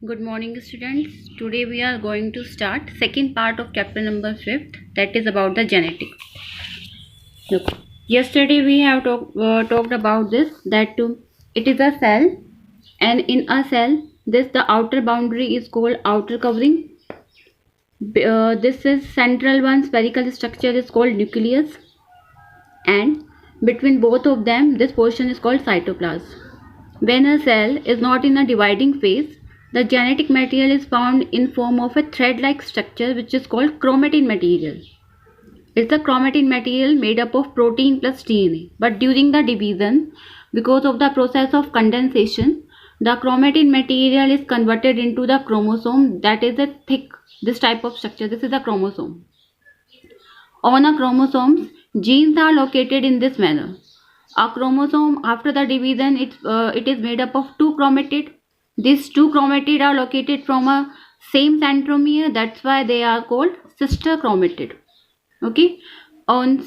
Good morning, students. Today we are going to start second part of chapter number 5th, that is about the genetics. Look, yesterday we have talked about this, that it is a cell, and in a cell the outer boundary is called outer covering. This is central one spherical structure is called nucleus, and between both of them this portion is called cytoplasm. When a cell is not in a dividing phase, the genetic material is found in form of a thread-like structure which is called chromatin material. It's a chromatin material made up of protein plus DNA. But during the division, because of the process of condensation, the chromatin material is converted into the chromosome, that is a thick, this type of structure. This is a chromosome. On a chromosomes, genes are located in this manner. A chromosome after the division it is made up of two chromatid. These two chromatid are located from a same centromere, that's why they are called sister chromatid. Okay, on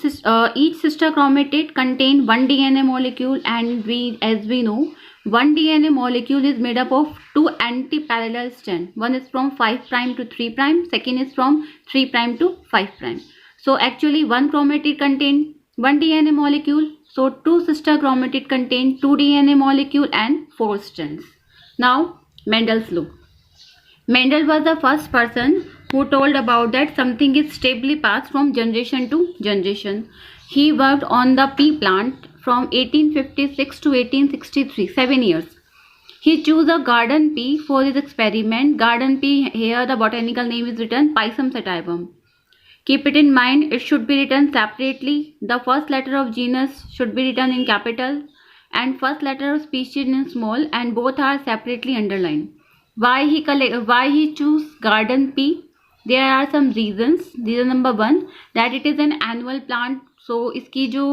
each sister chromatid contain one DNA molecule, and as we know, one DNA molecule is made up of two anti-parallel strands. One is from 5' to 3', second is from 3' to 5'. So actually one chromatid contain one DNA molecule, so two sister chromatid contain two DNA molecule and four strands. Now Mendel's law. Mendel was the first person who told about that something is stably passed from generation to generation. He worked on the pea plant from 1856 to 1863, 7 years. He chose a garden pea for his experiment. Garden pea, here the botanical name is written Pisum sativum. Keep it in mind, it should be written separately. The first letter of genus should be written in capital and first letter of species in small, and both are separately underlined. Why he choose garden pea? There are some reasons. Reason number 1, that it is an annual plant, so इसकी जो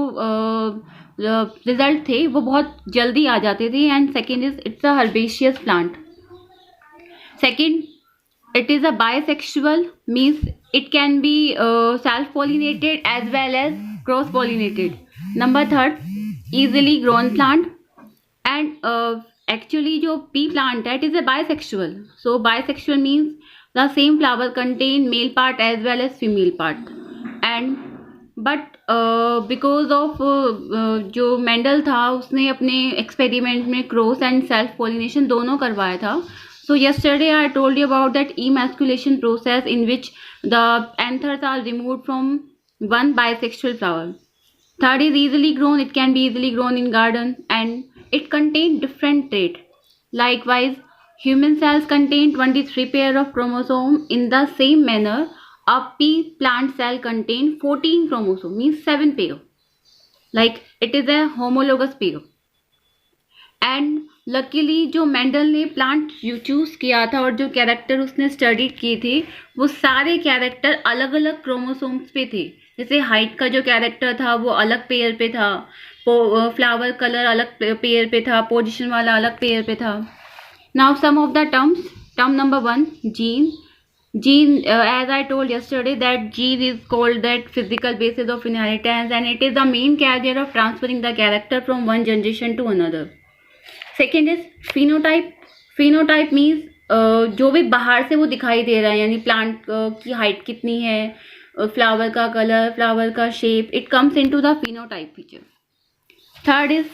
result थे वो बहुत जल्दी आ जाते थे, and second is it's a herbaceous plant. Second, it is a bisexual, means it can be self-pollinated as well as cross-pollinated. Number 3, easily grown plant, and actually जो pea plant है, it is a bisexual. So bisexual means the same flower contain male part as well as female part. And but because of जो Mendel था उसने अपने experiment में cross and self pollination दोनों करवाया था. So yesterday I told you about that emasculation process in which the anthers are removed from one bisexual flower. Third is easily grown. It can be easily grown in garden and it contains different traits. Likewise, human cells contain 23 pair of chromosomes. In the same manner, a pea plant cell contains 14 chromosomes, means 7 pair. Like it is a homologous pair. And luckily जो Mendel ने plant choose किया था और जो character उसने study किए थे वो सारे कैरेक्टर अलग अलग क्रोमोसोम्स पे थे. जैसे हाइट का जो कैरेक्टर था वो अलग पेयर पे था, फ्लावर कलर अलग पेयर पे था, पोजीशन वाला अलग पेयर पे था. Now some of the terms. Term number 1, gene. Gene, as I told yesterday, that gene is called that physical basis of inheritance, and it is the main carrier of transferring the character from one generation to another. Second is phenotype. Phenotype means जो भी बाहर से वो दिखाई दे रहा है, यानी plant की हाइट कितनी है, फ्लावर का कलर, फ्लावर का shape, it comes into the phenotype feature. Third is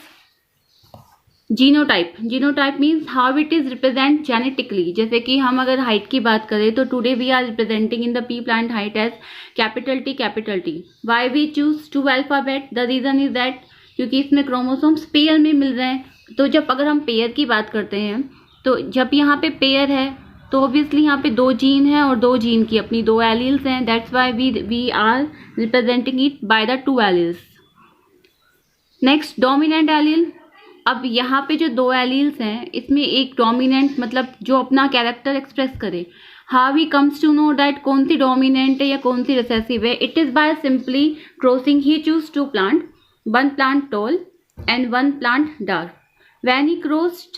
genotype. Genotype means how it is represent genetically. जैसे कि हम अगर हाइट की बात करें तो today we are representing in the pea plant height as capital T capital T. Why we choose 2 alphabet? The reason is that क्योंकि इसमें क्रोमोसोम्स पेयर में मिल रहे हैं. तो जब अगर हम पेयर की बात करते हैं तो जब यहाँ पे पेयर है तो ऑब्वियसली यहाँ पे 2 जीन है और 2 जीन की अपनी 2 एलील्स हैं. That's why we are representing it by the 2 alleles. Next, dominant allele. अब यहाँ पे जो 2 एलील्स हैं इसमें एक डोमिनेंट, मतलब जो अपना कैरेक्टर एक्सप्रेस करे. How he comes to know that कौन सी डोमिनेंट है या कौन सी रिसेसिव है? It is by simply crossing. He choose 2 plant, 1 plant tall and 1 plant dark. When he crossed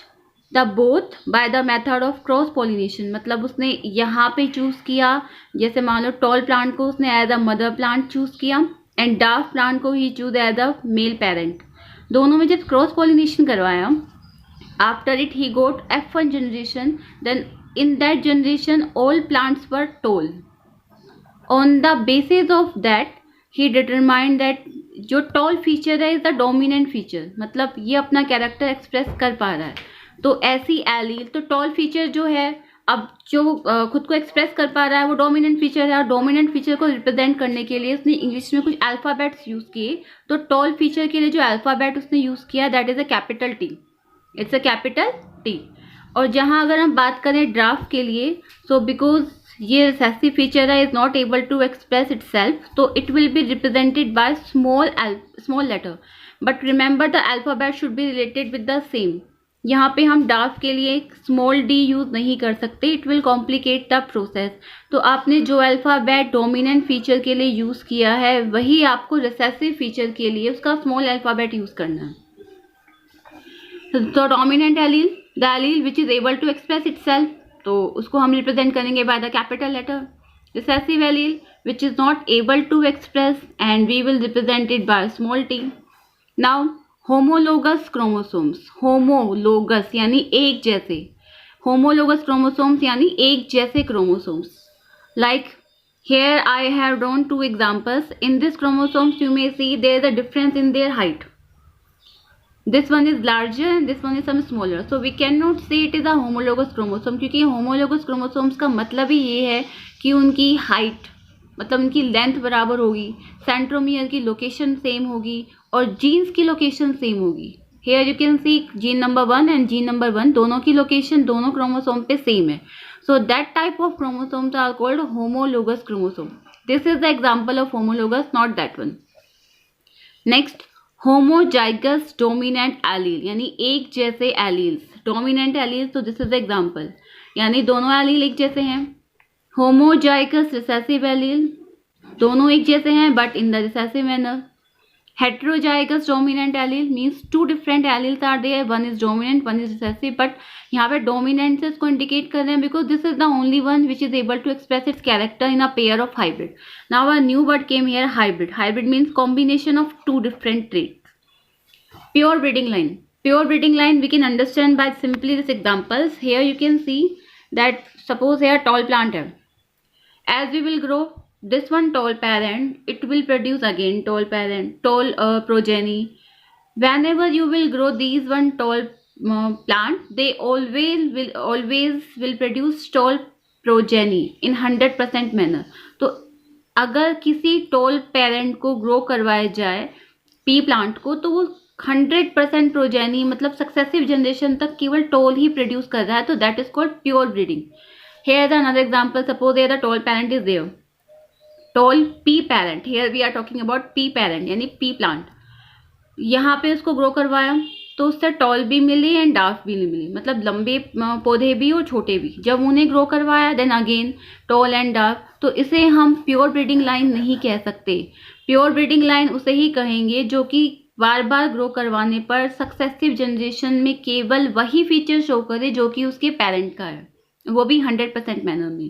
the both by the method of cross pollination, मतलब उसने यहाँ पे चूज किया, जैसे मान लो टॉल प्लांट को उसने as a mother plant choose किया एंड डार्क प्लांट को ही choose as a male parent. दोनों में जब क्रॉस पॉलिनेशन करवाया, After it he got F1 generation. Then in that generation all plants were tall. On the basis of that he determined that जो toll feature है is the dominant feature, मतलब ये अपना character express कर पा रहा है. तो ऐसी एलील, तो टॉल फीचर जो है अब जो खुद को एक्सप्रेस कर पा रहा है वो डोमिनेंट फीचर है. और डोमिनेंट फीचर को रिप्रेजेंट करने के लिए उसने इंग्लिश में कुछ अल्फ़ाबेट्स यूज़ किए. तो टॉल फीचर के लिए जो अल्फ़ाबेट उसने यूज़ किया that is a capital T. It's a capital T. और जहाँ अगर हम बात करें ड्राफ्ट के लिए, सो बिकॉज ये रिसेसिव फीचर है, is not able to express itself, तो it will be represented by small letter. But remember the alphabet should be related with the same. यहाँ पे हम ड्राफ्ट के लिए स्मॉल डी यूज़ नहीं कर सकते, it will complicate the process. तो आपने जो अल्फ़ाबेट डोमिनेंट फीचर के लिए यूज़ किया है वही आपको रिसेसिव फीचर के लिए उसका स्मॉल अल्फ़ाबेट यूज़ करना है. तो dominant allele, the allele which is able to express itself, तो उसको हम रिप्रेजेंट करेंगे by the capital letter. Recessive allele which is not able to express and we will represent it by small T. Now homologous chromosomes, homologous यानी एक जैसे, homologous chromosomes यानी एक जैसे chromosomes. Like here I have drawn two examples. In this chromosomes you may see there is a difference in their height. This one is larger and this one is some smaller. So we cannot say it is a homologous chromosome, क्योंकि homologous chromosomes का मतलब ही ये है कि उनकी height मतलब उनकी length बराबर होगी, सेंट्रोमियर की लोकेशन सेम होगी और जीन्स की लोकेशन सेम होगी. Here you can see gene number 1 and gene number 1 दोनों की लोकेशन दोनों क्रोमोसोम पे सेम है. So that type of chromosomes are called homologous chromosome. This is the example of homologous, not that one. Next, homozygous dominant allele यानी एक जैसे alleles. Dominant alleles, तो this is the example, यानी दोनों allele एक जैसे हैं. होमोजाइगस रिसेसिव एलील, दोनों एक जैसे हैं but in the recessive manner. Heterozygous dominant allele means two different alleles are there, one is dominant one is recessive. But यहाँ पे डोमिनेंट से इसको इंडिकेट कर रहे हैं because this is the only one which is able to express its character in a pair of hybrid. Now a new word came here, hybrid. Hybrid means combination of two different traits. Pure breeding line. Pure breeding line we can understand by simply this examples. Here you can see that suppose here tall plant है. As we will grow this one tall parent, it will produce again tall parent, tall progeny. Whenever you will grow these one tall plant, they always will produce tall progeny in 100% manner. तो अगर किसी tall parent को grow करवाया जाए P plant को, तो वो 100% progeny मतलब सक्सेसिव जनरेशन तक केवल टॉल ही प्रोड्यूस कर रहा है, तो that is called pure breeding. Here the another example, suppose here the tall parent is there, tall P parent. Here we are talking about P parent यानी P plant. यहाँ पे उसको ग्रो करवाया तो उससे टॉल भी मिली एंड डार्क भी मिली, मतलब लंबे पौधे भी और छोटे भी. जब उन्हें ग्रो करवाया then again tall and dark, तो इसे हम प्योर ब्रीडिंग लाइन नहीं कह सकते. प्योर ब्रीडिंग लाइन उसे ही कहेंगे जो कि बार बार ग्रो करवाने पर सक्सेसिव जनरेशन में केवल वही फीचर शो करे जो कि उसके पेरेंट का है, वो भी 100% मैनर में.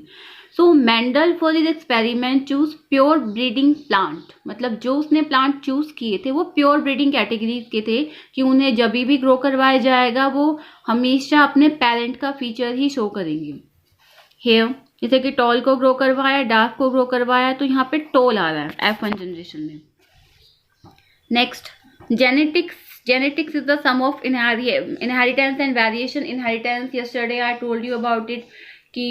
So Mendel for this experiment choose pure breeding plant, मतलब जो उसने प्लांट चूज किए थे वो प्योर ब्रीडिंग कैटेगरीज के थे कि उन्हें जब भी ग्रो करवाया जाएगा वो हमेशा अपने पेरेंट का फीचर ही शो करेंगे. हेयर जैसे कि टॉल को ग्रो करवाया, डार्क को ग्रो करवाया, तो यहाँ पे टॉल आ रहा है F1 जनरेशन में. Next, genetics is the sum of inheritance and variation. Inheritance, yesterday I told you about it कि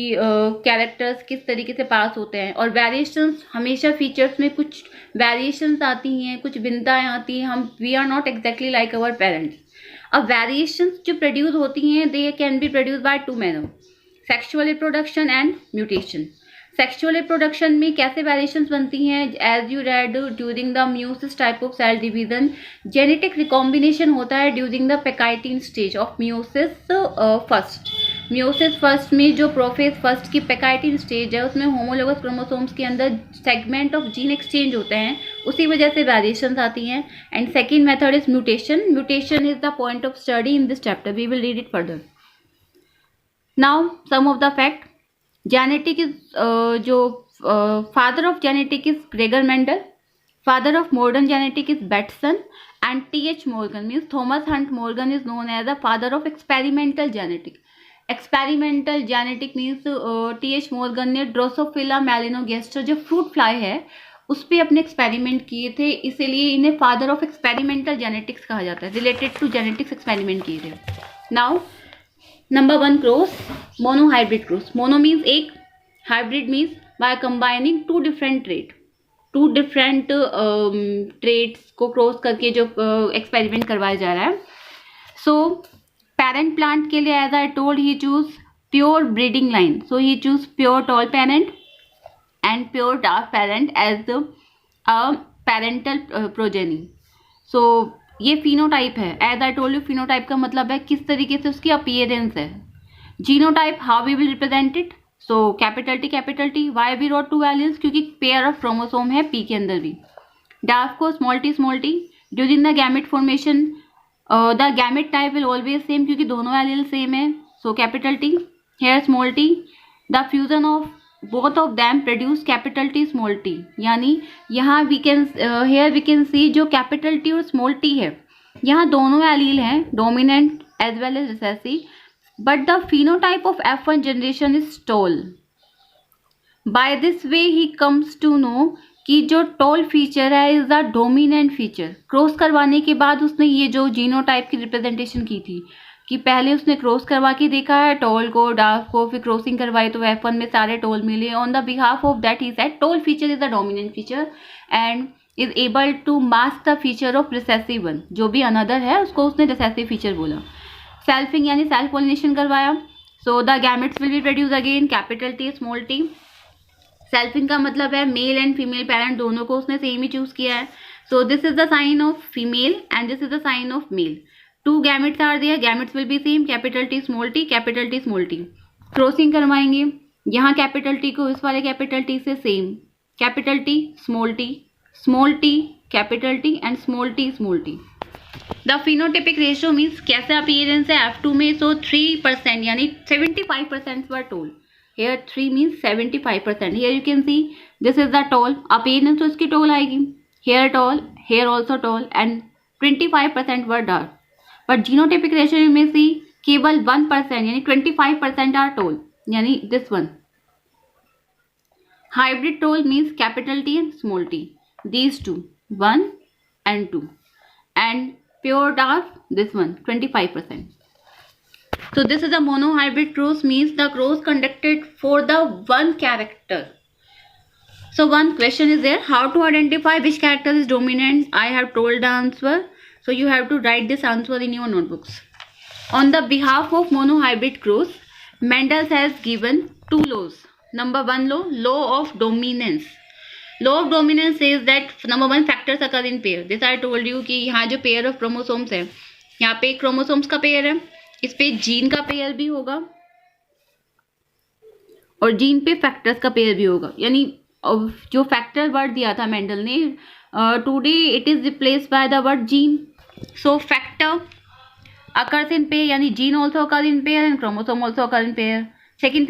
कैरेक्टर्स किस तरीके से पास होते हैं, और वेरिएशंस हमेशा फीचर्स में कुछ वेरिएशंस आती हैं, कुछ भिन्नताएं आती हैं. हम we are not exactly like our parents. अब वेरिएशंस जो प्रोड्यूस होती हैं they can be produce by two manner, sexual reproduction and mutation. Sexual reproduction में कैसे वेरिएशंस बनती हैं, as you read during the meiosis type of cell division. Genetic recombination होता है during the pachytene stage of meiosis first. Meiosis first में जो prophase first की पेकाइटिन stage है उसमें होमोलोगस क्रोमोसोम्स के अंदर सेगमेंट ऑफ जीन एक्सचेंज होते हैं, उसी वजह से वेरिएशंस आती हैं. And second method is mutation. Mutation is the point of study in this chapter, we will read it further. Now some of the fact. Genetic is जो father of genetic is Gregor Mendel. Father of modern genetic is Bateson, and T.H. Morgan means Thomas Hunt Morgan is known as the father of experimental genetic. Experimental genetic means T.H. Morgan ने Drosophila melanogaster जो fruit fly है उस पर अपने experiment किए थे, इसीलिए इन्हें फादर ऑफ एक्सपेरिमेंटल जेनेटिक्स कहा जाता है, रिलेटेड टू जेनेटिक्स एक्सपेरिमेंट किए थे. Now number 1 cross, monohybrid cross. Mono means एक, hybrid means by combining two different traits को क्रॉस करके जो एक्सपेरिमेंट करवाया जा रहा है. सो पेरेंट प्लांट के लिए as I told he choose pure breeding line, so he choose pure tall parent and pure dark parent as a parental progeny. So ये फिनोटाइप है, as I told you phenotype का मतलब है किस तरीके से उसकी अपीयरेंस है. Genotype how we will represent it, so capital T. Why we wrote 2 alleles, क्योंकि पेयर ऑफ क्रोमोसोम है पी के अंदर भी. डार्क को small T. During the gamete formation the gamete type will always same, क्योंकि दोनों allele same है, so capital T. Here small T. The fusion of both of them produce capital T small T. यानी यहाँ here we can see जो capital T और small T है, यहाँ दोनों एलील हैं, dominant as well as recessive, but the phenotype of F1 generation is tall. By this way he comes to know कि जो tall feature है is the dominant feature. Cross करवाने के बाद उसने ये जो जीनोटाइप की रिप्रेजेंटेशन की थी कि पहले उसने क्रॉस करवा के देखा है टॉल को, डार्क को, फिर क्रॉसिंग करवाई तो F1 में सारे टॉल मिले. On the behalf of that he said tall feature is the dominant feature and is able to mask the feature of recessive one. जो भी अनदर है उसको उसने रिसेसिव फीचर बोला. सेल्फिंग यानी सेल्फ पॉलिनेशन करवाया. So the gametes will be produce again capital T small T. Selfing का मतलब है मेल एंड फीमेल पेरेंट दोनों को उसने सेम ही चूज किया है. So this is the sign of female and this is the sign of male. 2 gametes are there, gametes will be same, capital T small T, capital T small T. Crossing करवाएंगे, यहाँ capital T को इस वाले capital T से same, capital T small T capital T and small T. The phenotypic ratio means कैसा appearance है F2 में, so 3% यानी 75% were toll. Hair 3 means 75%. Here you can see this is the tall, appearance तो इसकी tall आएगी, here tall, here also tall and 25% were dark. But genotypic ratio you में see केवल 1% यानी 25% आर टोल, यानी this one. Hybrid tall means capital T and small T, these 2 1 and 2 and pure dark this one 25%. So this is a monohybrid cross, means the cross conducted for the one character. So one question is there, how to identify which character is dominant. I have told the answer, so you have to write this answer in your notebooks. On the behalf of monohybrid cross, Mendel has given 2 laws. Number 1 law of dominance. Law of dominance says that number 1 factors occur in pair. This I told you कि यहाँ जो pair of chromosomes है, यहाँ पे chromosomes का pair है, इस पे जीन का पेयर भी होगा और जीन पे फैक्टर्स का पेयर भी होगा. यानी जो फैक्टर वर्ड दिया था मेंडल ने, today it is replaced by the word gene. So factor occurs in pair, यानी gene also occur in pair and chromosome also occur in pair. Second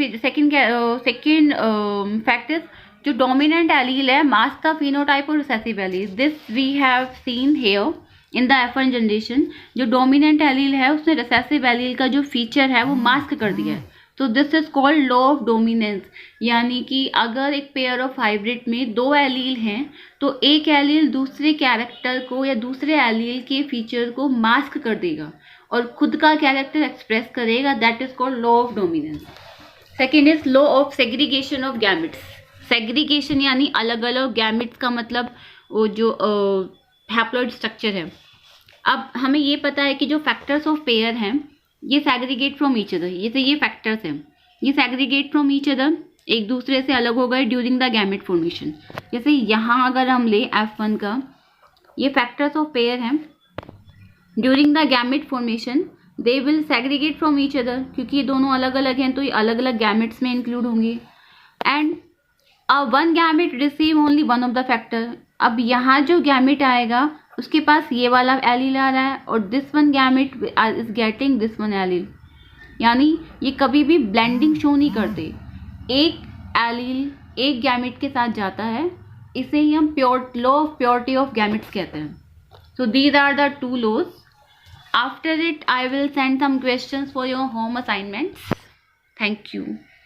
factor जो डोमिनेंट एलील है, mask the phenotype और recessive allele. This we have seen here in the F1 generation. जो dominant allele है उसने recessive allele का जो feature है वो मास्क कर दिया है. तो this is called law of dominance. यानी कि अगर एक पेयर ऑफ हाइब्रिड में 2 एलील हैं तो एक एलील दूसरे कैरेक्टर को या दूसरे एलील के फीचर को मास्क कर देगा और खुद का कैरेक्टर एक्सप्रेस करेगा. That is called law of dominance. Second is law of segregation of gametes. Segregation यानी अलग अलग, गैमेट्स का मतलब वो जो हैप्लॉइड स्ट्रक्चर है. अब हमें ये पता है कि जो फैक्टर्स ऑफ पेयर हैं ये सेग्रीगेट फ्रॉम ईच अदर. जैसे ये फैक्टर्स हैं, ये सेग्रीगेट फ्रॉम ईच अदर, एक दूसरे से अलग हो गए ड्यूरिंग द गैमेट फॉर्मेशन. जैसे यहाँ अगर हम ले F1 का, ये फैक्टर्स ऑफ पेयर हैं, during the gamete formation they will segregate from each other. क्योंकि ये दोनों अलग अलग हैं तो ये अलग अलग गैमेट्स में इंक्लूड होंगे. And one gamete receive only one of the factor. अब यहाँ जो गैमेट आएगा उसके पास ये वाला एलील आ रहा है और this one gamete is getting this one allele. यानी ये कभी भी ब्लेंडिंग शो नहीं करते. एक एलील एक गैमेट के साथ जाता है इसे ही हम law of purity of gametes कहते हैं। So these are the two laws. After it I will send some questions for your home assignments. Thank you.